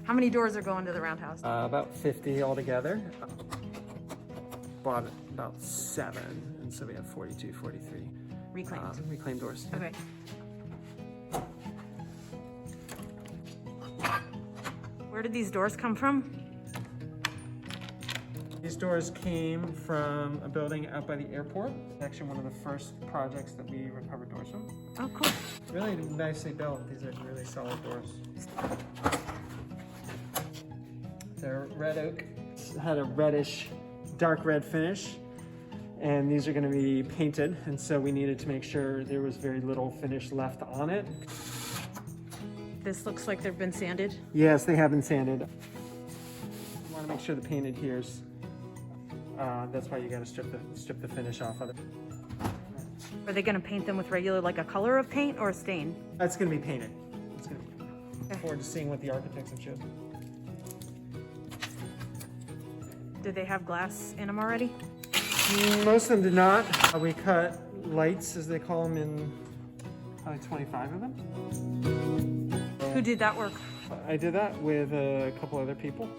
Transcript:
How many doors are going to the roundhouse? About 50 altogether. Bought about 7, and so we have 42, 43. Reclaimed. Reclaimed doors. Okay. Where did these doors come from? These doors came from a building out by the airport. Actually, one of the first projects that we recovered doors from. Oh, cool. Really nicely built. These are really solid doors. They're red oak. It's had a reddish, dark red finish, and these are going to be painted, and so we needed to make sure there was very little finish left on it. This looks like they've been sanded. Yes, they have been sanded. You want to make sure the paint adheres. That's why you got to strip the finish off of it. Are they going to paint them with regular, like a color of paint or a stain? That's going to be painted. It's going to be. Okay. Look forward to seeing what the architects have chosen. Did they have glass in them already? Most of them did not. We cut lights, as they call them, in probably 25 of them. Who did that work? I did that with a couple other people.